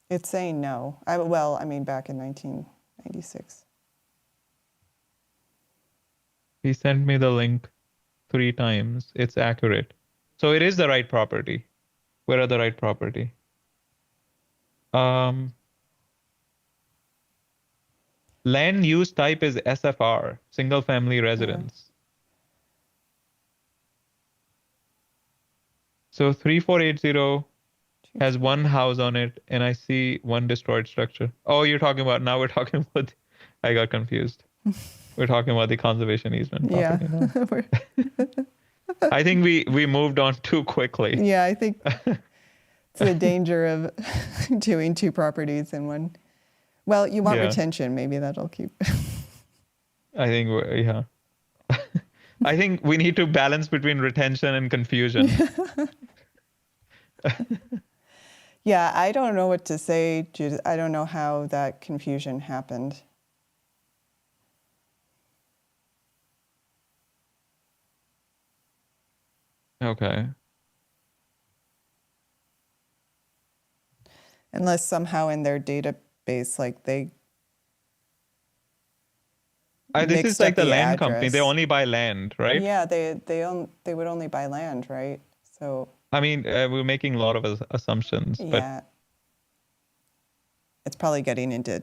It's saying no. I mean, back in 1996. He sent me the link 3 times. It's accurate. So it is the right property. Where are the right property? Land use type is SFR, single family residence. So 3480 has one house on it, and I see one destroyed structure. Oh, we're talking about, I got confused. We're talking about the conservation easement property now. I think we moved on too quickly. Yeah, I think it's the danger of doing 2 properties in one. Well, you want retention. Maybe that'll keep. I think, I think we need to balance between retention and confusion. Yeah, I don't know what to say, Judith. I don't know how that confusion happened. Okay. Unless somehow in their database, like they. This is like the land company. They only buy land, right? Yeah, they would only buy land, right? So. I mean, we're making a lot of assumptions. Yeah. But it's probably getting into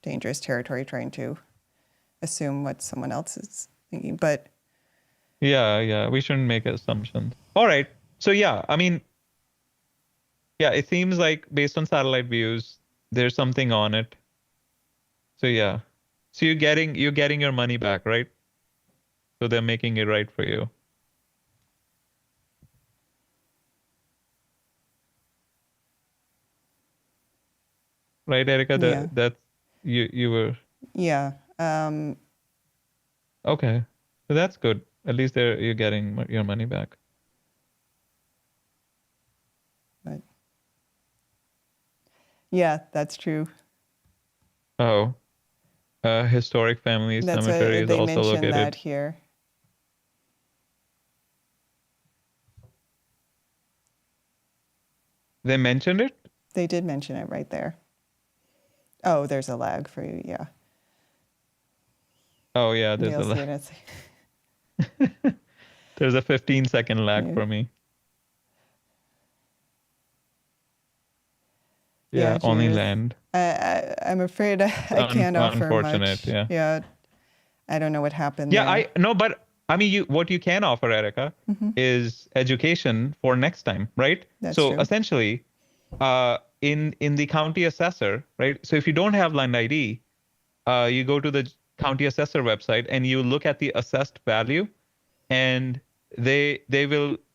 dangerous territory trying to assume what someone else is thinking. But yeah, we shouldn't make assumptions. All right. So I mean, it seems like based on satellite views, there's something on it. So so you're getting your money back, right? So they're making it right for you. Right, Erica? That's you were. Yeah. Okay, so that's good. At least you're getting your money back. Yeah, that's true. Oh, historic family cemetery is They also mentioned located. that here. They mentioned it? They did mention it right there. Oh, there's a lag for you, yeah. Oh yeah, there's You'll a see lag. it. There's a 15-second lag for me. Yeah, only Judith, land. I'm afraid I can't offer Unfortunate, much. yeah. I don't know what happened Yeah, there. but I mean, what you can offer, Erica, is education for next time, right? That's So true. essentially, in the county assessor, right? So if you don't have land ID, you go to the county assessor website and you look at the assessed value, and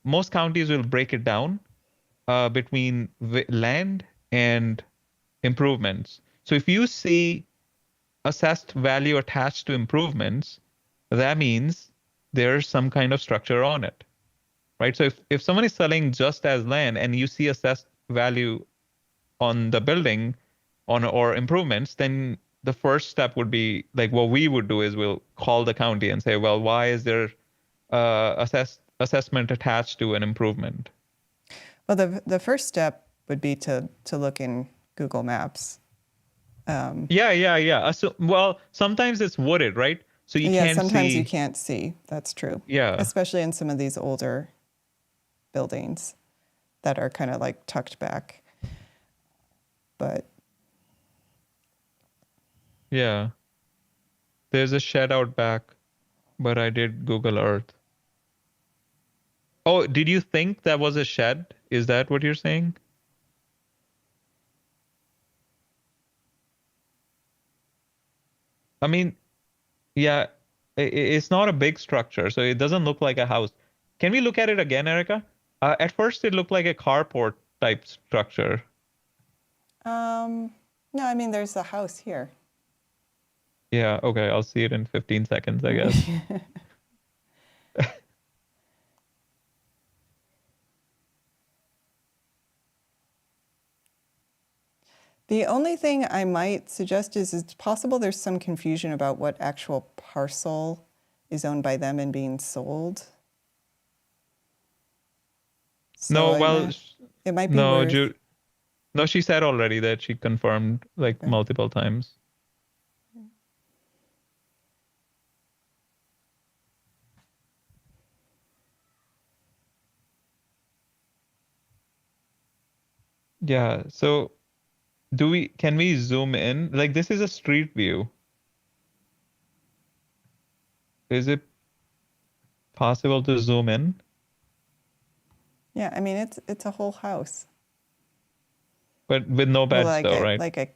most counties will break it down between land and improvements. So if you see assessed value attached to improvements, that means there's some kind of structure on it, right? So if someone is selling just as land and you see assessed value on the building or improvements, then the first step would be like what we would do is we'll call the county and say, well, why is there assessment attached to an improvement? Well, the first step would be to look in Google Maps. Yeah. Well, sometimes it's wooded, right? So you can't sometimes see. you can't see. That's true. Yeah. Especially in some of these older buildings that are kind of like tucked back. But yeah, there's a shed out back, but I did Google Earth. Oh, did you think that was a shed? Is that what you're saying? I mean, yeah, it's not a big structure, so it doesn't look like a house. Can we look at it again, Erica? At first, it looked like a carport type structure. no, I mean, there's a house here. Yeah, okay, I'll see it in 15 seconds, I guess. The only thing I might suggest is it's possible there's some confusion about what actual parcel is owned by them and being sold. So No, well, it might be no, worth. No, she said already that she confirmed like multiple times. Yeah, so can we zoom in? Like this is a street view. Is it possible to zoom in? Yeah, I mean it's a whole house. But with no beds though, right? Like a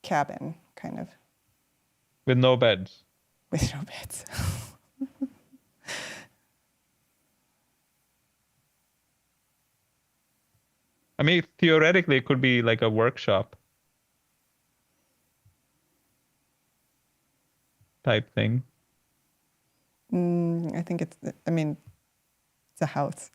cabin, kind of. With no beds. With no beds. I mean, theoretically, it could be like a workshop type thing. I think it's a house.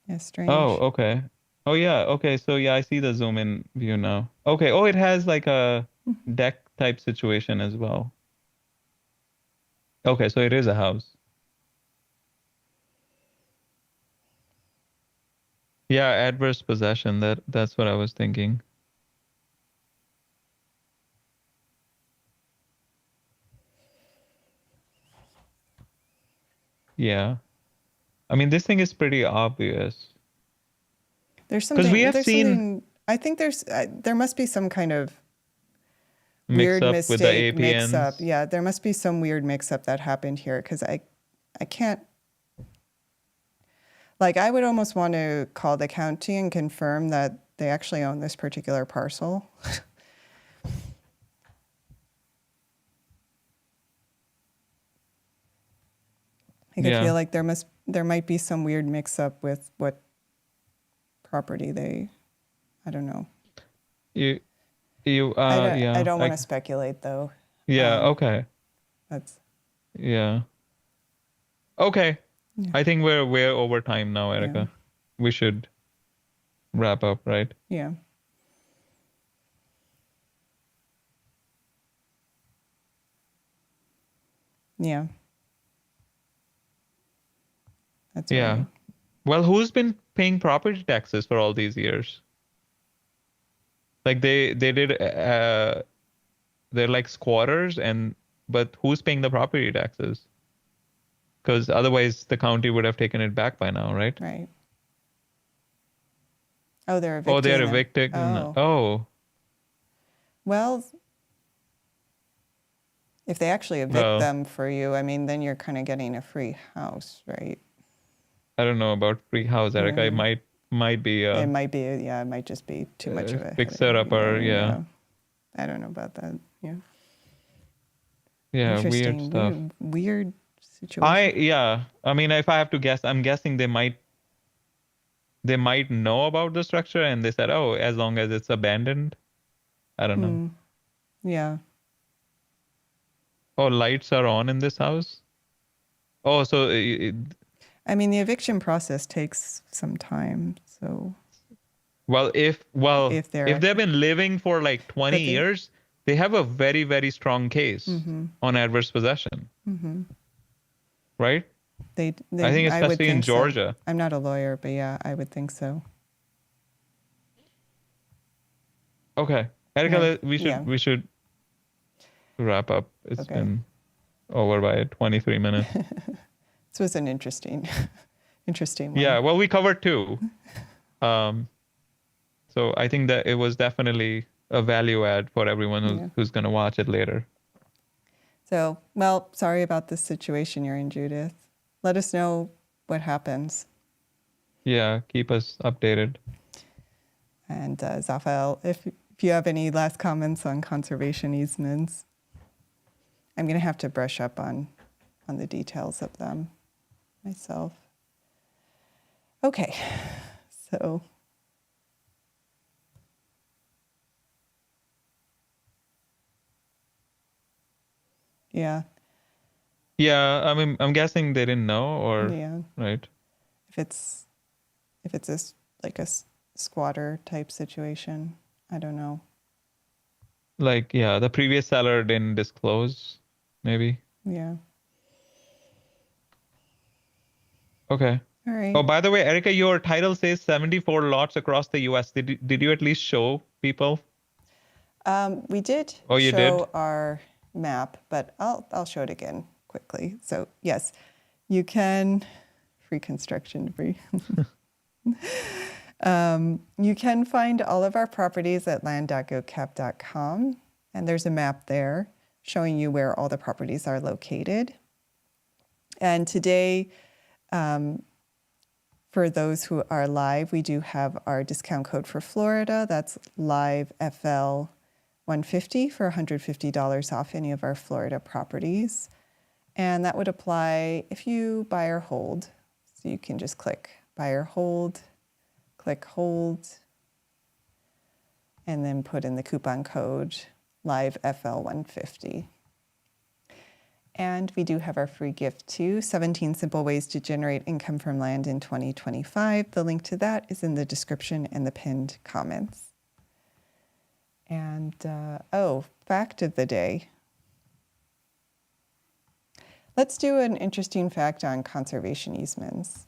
Yeah, strange. Oh, okay. Oh, yeah. Okay. So, yeah, I see the zoom in view now. Okay. Oh, it has like a deck type situation as well. Okay. So it is a house. Yeah. Adverse possession. That's what I was thinking. Yeah. I mean, this thing is pretty obvious. There's something. Because we have seen. I think there must be some kind of weird mistake, mix-up. Yeah, there must be some weird mix-up that happened here because I can't. Like, I would almost want to call the county and confirm that they actually own this particular parcel. I feel like there might be some weird mix-up with what property I don't know. I don't want to speculate though. Yeah. Okay. That's. Yeah. Okay. Yeah. I think we're over time now, Erica. Yeah. We should wrap up, right? Yeah. Yeah. That's right. Well, who's been paying property taxes for all these years? Like they did they're like squatters but who's paying the property taxes? Because otherwise the county would have taken it back by now, right? Right. Oh, they're evicting. Oh, they're evicting. Oh. Well, if they actually evict them for you, I mean, then you're kind of getting a free house, right? I don't know about free house, Erica. It might be. It might be. Yeah, it might just be too much of a fixer upper. Yeah. I don't know about that. Yeah. Yeah, weird stuff. Weird situation. I mean, if I have to guess, I'm guessing they might know about the structure and they said, oh, as long as it's abandoned. I don't know. Yeah. Oh, lights are on in this house? Oh, so... I mean, the eviction process takes some time, so... Well, if they've been living for like 20 years, they have a very, very strong case on adverse possession. Right? I think especially in Georgia. So. I'm not a lawyer, but yeah, I would think so. Okay. Erica, we should wrap up. It's been over by 23 minutes. This was an interesting one. Yeah, well, we covered two. So I think that it was definitely a value add for everyone who's going to watch it later. So, well, sorry about this situation you're in, Judith. Let us know what happens. Yeah, keep us updated. And Zafael, if you have any last comments on conservation easements, I'm going to have to brush up on the details of them myself. Okay, so... Yeah. Yeah, I mean, I'm guessing they didn't know, or right? If it's like a squatter type situation, I don't know. Like, yeah, the previous seller didn't disclose, maybe. Yeah. Okay. All right. Oh, by the way, Erica, your title says 74 lots across the U.S. Did you at least show people? We did. Oh, you did? Our map, but I'll show it again quickly. So yes, you can free construction debris. You can find all of our properties at land.gocap.com, and there's a map there showing you where all the properties are located. And today, for those who are live, we do have our discount code for Florida. That's live FL 150 for $150 off any of our Florida properties. And that would apply if you buy or hold. So you can just click buy or hold, click hold, and then put in the coupon code live FL 150. And we do have our free gift too, 17 Simple Ways to Generate Income from Land in 2025. The link to that is in the description and the pinned comments. And, fact of the day. Let's do an interesting fact on conservation easements.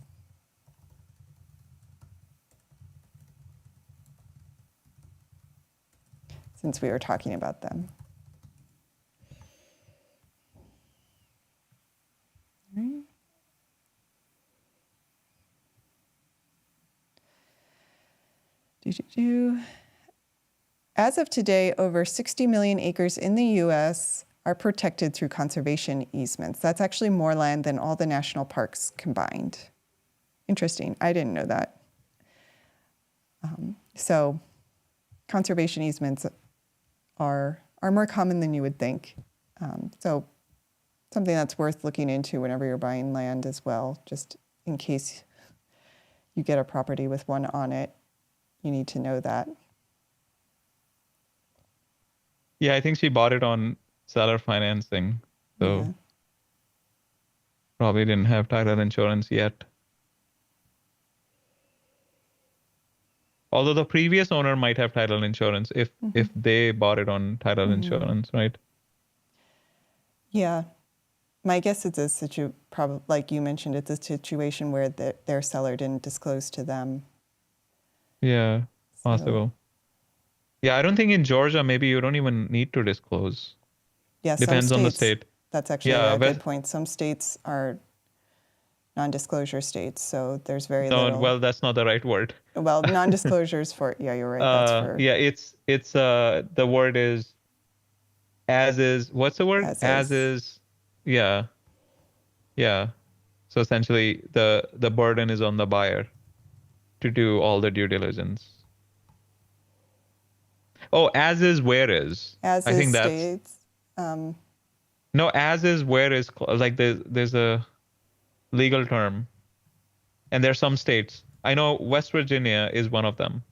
Since we were talking about them. Right. As of today, over 60 million acres in the U.S. are protected through conservation easements. That's actually more land than all the national parks combined. Interesting. I didn't know that. So conservation easements are more common than you would think. So something that's worth looking into whenever you're buying land as well, just in case you get a property with one on it, you need to know that. Yeah, I think she bought it on seller financing. So probably didn't have title insurance yet. Although the previous owner might have title insurance if they bought it on title insurance, right? Yeah. My guess it's probably like you mentioned, it's a situation where their seller didn't disclose to them. Yeah, possible. So, yeah, I don't think in Georgia, maybe you don't even need to disclose. Yeah, depends on the state. That's actually a good point. Some states are non-disclosure states, so there's very little. Well, that's not the right word. Well, non-disclosures for you're right. That's for it's the word is as is. What's the word? As is. Yeah. So essentially, the burden is on the buyer to do all the due diligence. Oh, as is, where is. As I think that's states. No, as is, where is, like there's a legal term, and there's some states. I know West Virginia is one of them.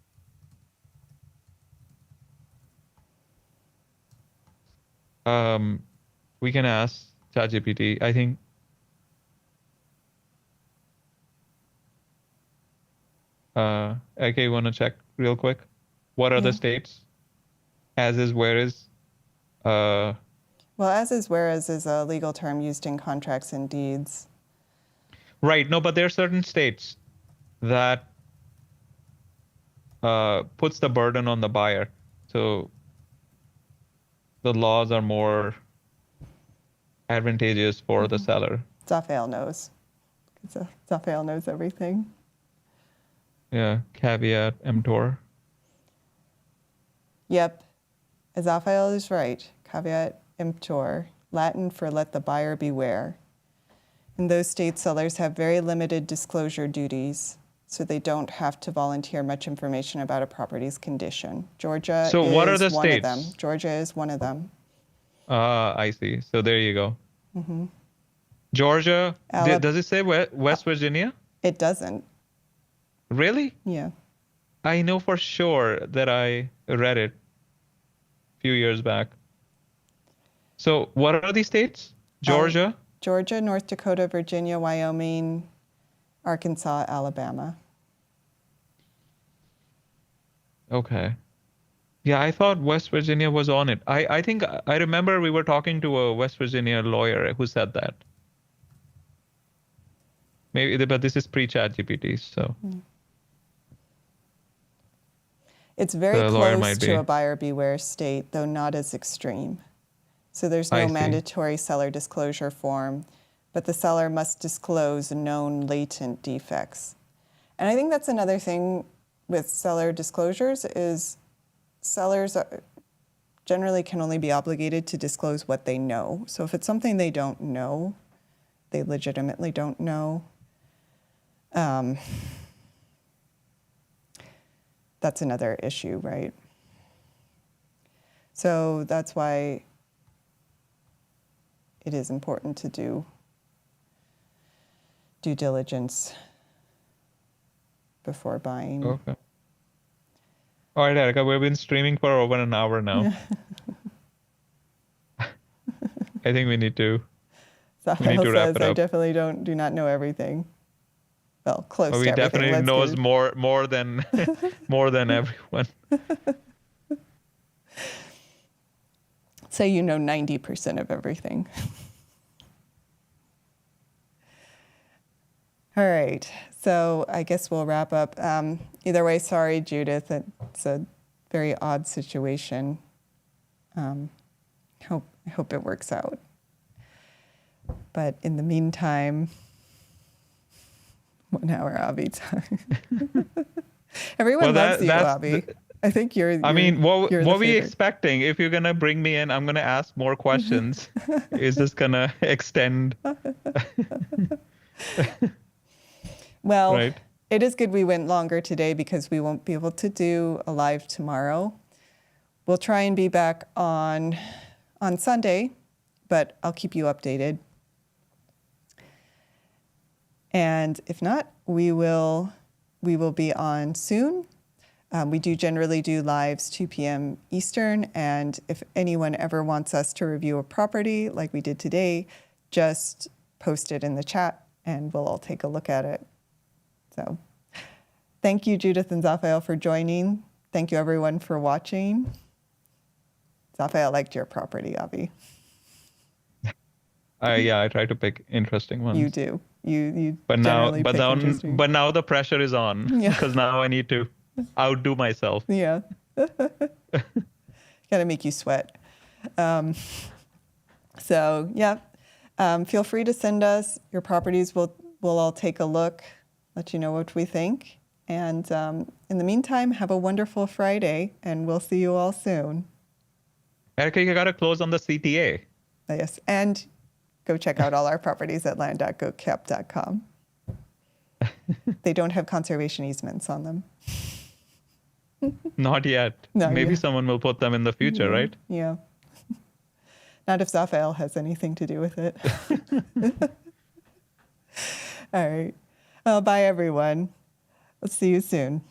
We can ask ChatGPT. I think. Okay, you want to check real quick? What are the states? As is, where is. Well, as is, where is a legal term used in contracts and deeds. Right. No, but there are certain states that puts the burden on the buyer. So the laws are more advantageous for the seller. Zafael knows. Zafael knows everything. Yeah. Caveat emptor. Yep. Zafael is right. Caveat emptor. Latin for let the buyer beware. In those states, sellers have very limited disclosure duties, so they don't have to volunteer much information about a property's condition. Georgia is what are the one states? of them. Georgia is one of them. I see. So there you go. Georgia, does it say West Virginia? It doesn't. Really? Yeah. I know for sure that I read it a few years back. So what are these states? Georgia? Georgia, North Dakota, Virginia, Wyoming, Arkansas, Alabama. Okay. Yeah, I thought West Virginia was on it. I think I remember we were talking to a West Virginia lawyer who said that. Maybe, but this is pre-ChatGPT, so. It's very close to a buyer beware state, though not as extreme. So there's no mandatory seller disclosure form, but the seller must disclose known latent defects. And I think that's another thing with seller disclosures is sellers generally can only be obligated to disclose what they know. So if it's something they don't know, they legitimately don't know, that's another issue, right? So that's why it is important to do due diligence before buying. Okay. All right, Erica, we've been streaming for over an hour now. I think we need to wrap it up. I definitely do not know everything. Well, close to everything. We definitely knows more than more than everyone. Say you know 90% of everything. All right, so I guess we'll wrap up. Either way, sorry, Judith. It's a very odd situation. I hope it works out. But in the meantime, 1 hour Avi time. Everyone loves you, Avi. I think you're what are we expecting? If you're going to bring me in, I'm going to ask more questions. Is this going to extend? Well, right. It is good we went longer today because we won't be able to do a live tomorrow. We'll try and be back on Sunday, but I'll keep you updated. And if not, we will be on soon. We do generally do lives 2 p.m. Eastern, and if anyone ever wants us to review a property like we did today, just post it in the chat, and we'll all take a look at it. So thank you, Judith and Zaphael, for joining. Thank you, everyone, for watching. Zaphael liked your property, Avi. Yeah, I try to pick interesting ones. You do. You but generally now, pick interesting. but now the pressure is on because now I need to outdo myself. Yeah. Got to make you sweat. So yeah, feel free to send us your properties. We'll all take a look, let you know what we think. And in the meantime, have a wonderful Friday, and we'll see you all soon. Erica, you got to close on the CTA. Yes, and go check out all our properties at land.gocap.com. They don't have conservation easements on them. Not yet. Maybe someone will put them in the future, right? Yeah. Not if Zaphael has anything to do with it. All right. Well, bye, everyone. I'll see you soon.